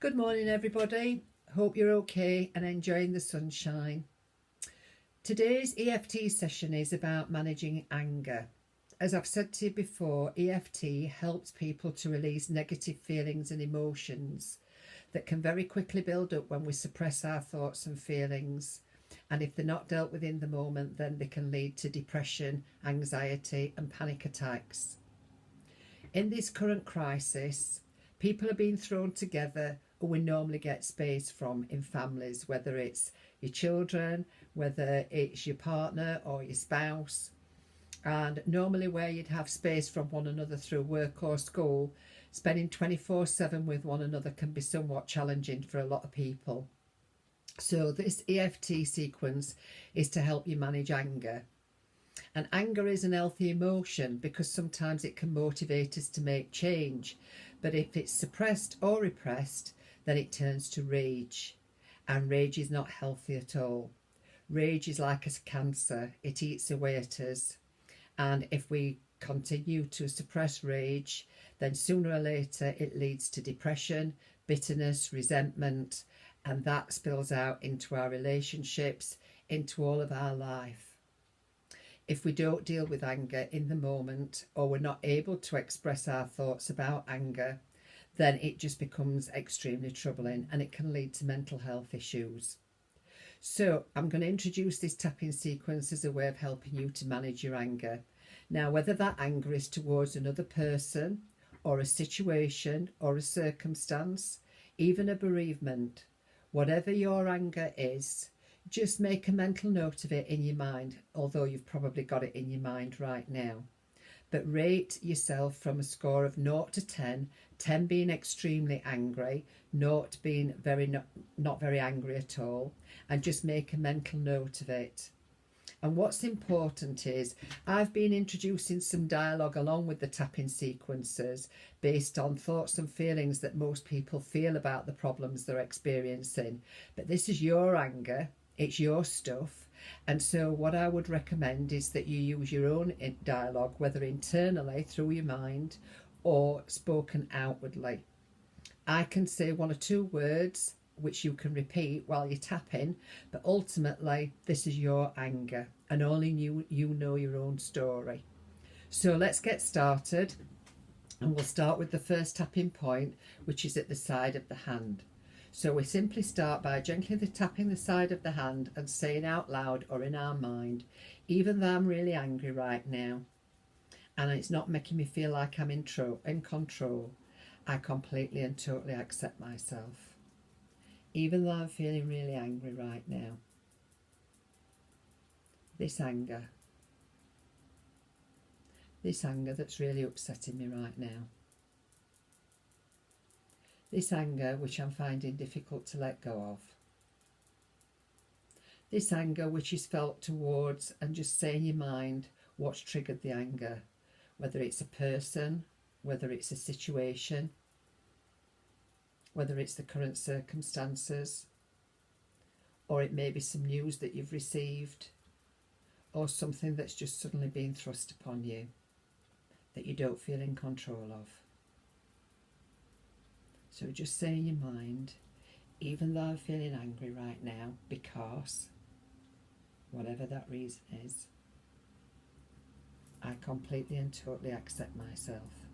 Good morning, everybody. Hope you're okay and enjoying the sunshine. Today's EFT session is about managing anger. As I've said to you before, EFT helps people to release negative feelings and emotions that can very quickly build up when we suppress our thoughts and feelings. And if they're not dealt with in the moment, then they can lead to depression, anxiety, and panic attacks. In this current crisis, people are being thrown together who we normally get space from in families, whether it's your children, whether it's your partner or your spouse. And normally where you'd have space from one another through work or school, spending 24/7 with one another can be somewhat challenging for a lot of people. So this EFT sequence is to help you manage anger. And anger is an healthy emotion because sometimes it can motivate us to make change. But if it's suppressed or repressed, then it turns to rage. And rage is not healthy at all. Rage is like a cancer. It eats away at us. And if we continue to suppress rage, then sooner or later it leads to depression, bitterness, resentment, and that spills out into our relationships, into all of our life. If we don't deal with anger in the moment, or we're not able to express our thoughts about anger, then it just becomes extremely troubling and it can lead to mental health issues. So I'm going to introduce this tapping sequence as a way of helping you to manage your anger. Now, whether that anger is towards another person or a situation or a circumstance, even a bereavement, whatever your anger is, just make a mental note of it in your mind, although you've probably got it in your mind right now. But rate yourself from a score of 0 to 10, 10 being extremely angry, 0 being not very angry at all, and just make a mental note of it. And what's important is I've been introducing some dialogue along with the tapping sequences based on thoughts and feelings that most people feel about the problems they're experiencing. But this is your anger. It's your stuff, and so what I would recommend is that you use your own dialogue, whether internally through your mind or spoken outwardly. I can say 1 or 2 words which you can repeat while you're tapping, but ultimately this is your anger and only you know your own story. So let's get started, and we'll start with the first tapping point, which is at the side of the hand. So we simply start by gently tapping the side of the hand and saying out loud or in our mind, even though I'm really angry right now and it's not making me feel like I'm in control, I completely and totally accept myself. Even though I'm feeling really angry right now, this anger that's really upsetting me right now, this anger which I'm finding difficult to let go of. This anger which is felt towards, and just say in your mind what's triggered the anger, whether it's a person, whether it's a situation, whether it's the current circumstances, or it may be some news that you've received, or something that's just suddenly been thrust upon you that you don't feel in control of. So just say in your mind, even though I'm feeling angry right now, because whatever that reason is, I completely and totally accept myself.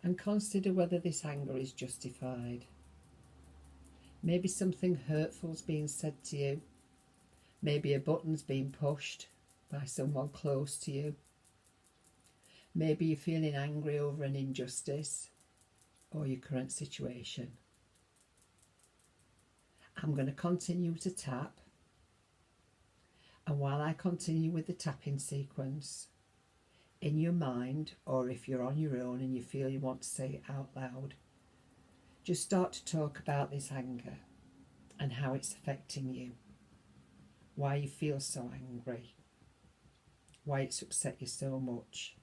And consider whether this anger is justified. Maybe something hurtful's being said to you. Maybe a button's being pushed by someone close to you. Maybe you're feeling angry over an injustice or your current situation. I'm going to continue to tap, and while I continue with the tapping sequence, in your mind, or if you're on your own and you feel you want to say it out loud, just start to talk about this anger and how it's affecting you, why you feel so angry, why it's upset you so much.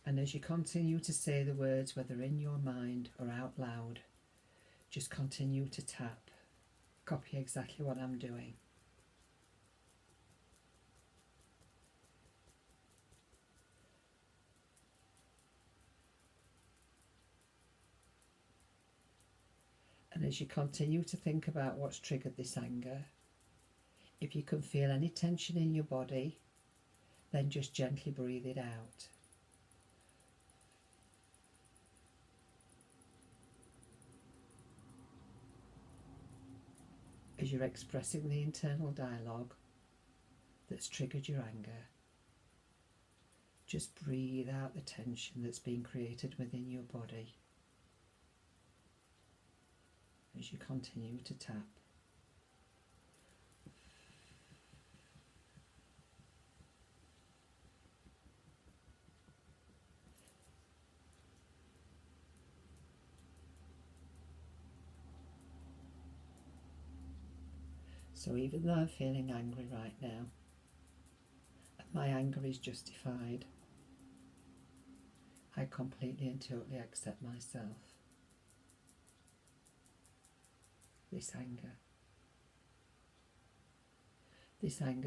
And as you continue to say the words, whether in your mind or out loud, just continue to tap. Copy exactly what I'm doing. And as you continue to think about what's triggered this anger, if you can feel any tension in your body, then just gently breathe it out. As you're expressing the internal dialogue that's triggered your anger, just breathe out the tension that's been created within your body as you continue to tap. So even though I'm feeling angry right now, and my anger is justified, I completely and totally accept myself. This anger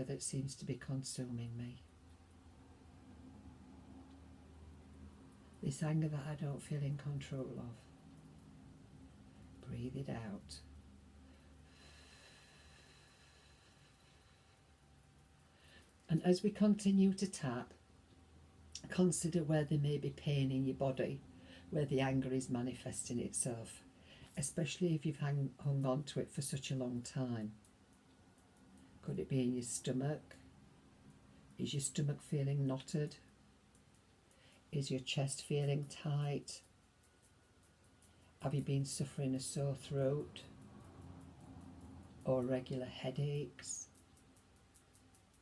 that seems to be consuming me, this anger that I don't feel in control of. Breathe it out. And as we continue to tap, consider where there may be pain in your body, where the anger is manifesting itself, especially if you've hung on to it for such a long time. Could it be in your stomach? Is your stomach feeling knotted? Is your chest feeling tight? Have you been suffering a sore throat or regular headaches?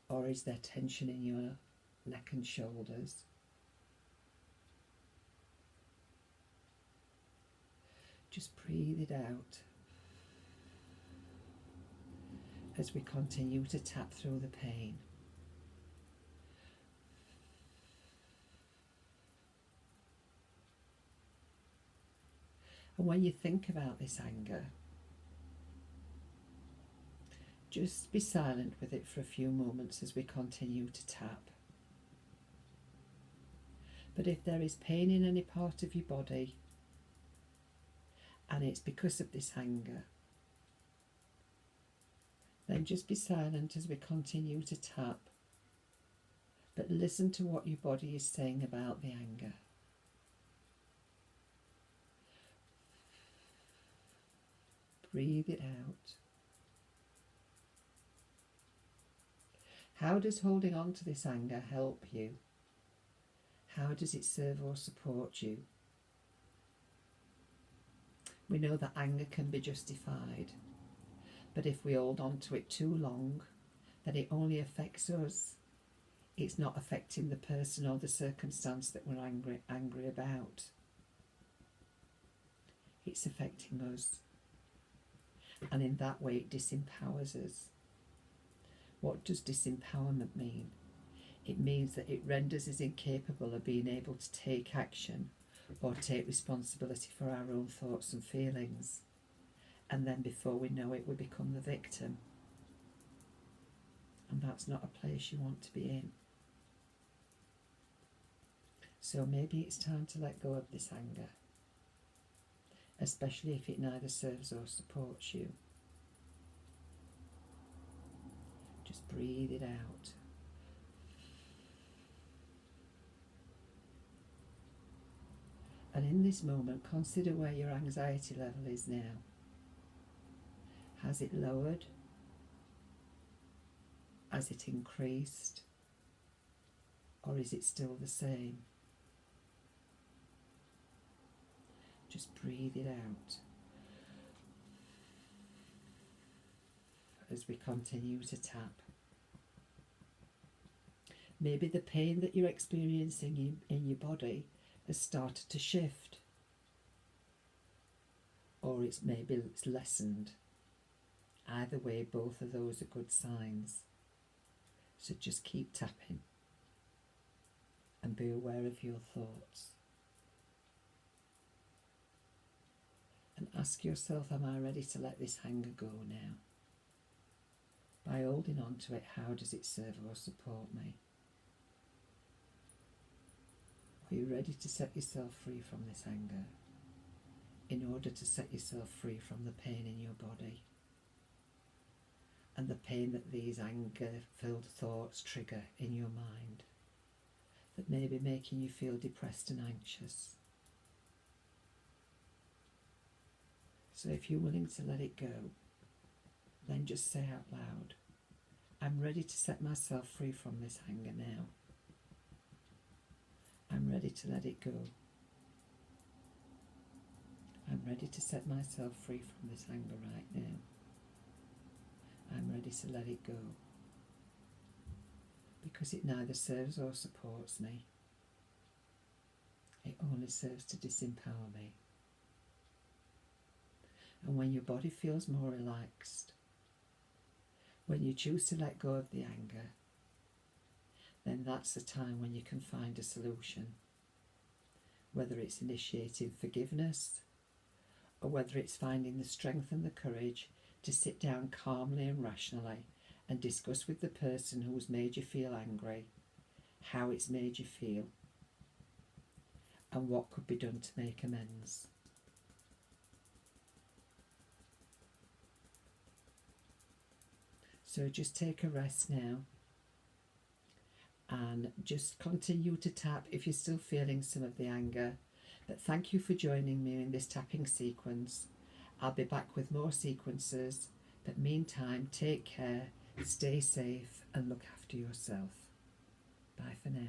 Or is there tension in your neck and shoulders? Just breathe it out as we continue to tap through the pain. And when you think about this anger, just be silent with it for a few moments as we continue to tap. But if there is pain in any part of your body, and it's because of this anger, then just be silent as we continue to tap, but listen to what your body is saying about the anger. Breathe it out. How does holding on to this anger help you? How does it serve or support you? We know that anger can be justified, but if we hold on to it too long, then it only affects us. It's not affecting the person or the circumstance that we're angry about. It's affecting us. And in that way, it disempowers us. What does disempowerment mean? It means that it renders us incapable of being able to take action or take responsibility for our own thoughts and feelings. And then before we know it, we become the victim. And that's not a place you want to be in. So maybe it's time to let go of this anger, especially if it neither serves or supports you. Just breathe it out. And in this moment, consider where your anxiety level is now. Has it lowered? Has it increased? Or is it still the same? Just breathe it out as we continue to tap. Maybe the pain that you're experiencing in your body has started to shift, or maybe it's lessened. Either way, both of those are good signs. So just keep tapping and be aware of your thoughts. And ask yourself, am I ready to let this anger go now? By holding on to it, how does it serve or support me? Are you ready to set yourself free from this anger? in order to set yourself free from the pain in your body and the pain that these anger-filled thoughts trigger in your mind that may be making you feel depressed and anxious. So if you're willing to let it go, then just say out loud, I'm ready to set myself free from this anger now. I'm ready to let it go. I'm ready to set myself free from this anger right now. I'm ready to let it go. Because it neither serves or supports me. It only serves to disempower me. And when your body feels more relaxed, when you choose to let go of the anger, then that's the time when you can find a solution. Whether it's initiating forgiveness, or whether it's finding the strength and the courage to sit down calmly and rationally and discuss with the person who's made you feel angry how it's made you feel and what could be done to make amends. So just take a rest now and just continue to tap if you're still feeling some of the anger. But thank you for joining me in this tapping sequence. I'll be back with more sequences, but meantime, take care, stay safe and look after yourself. Bye for now.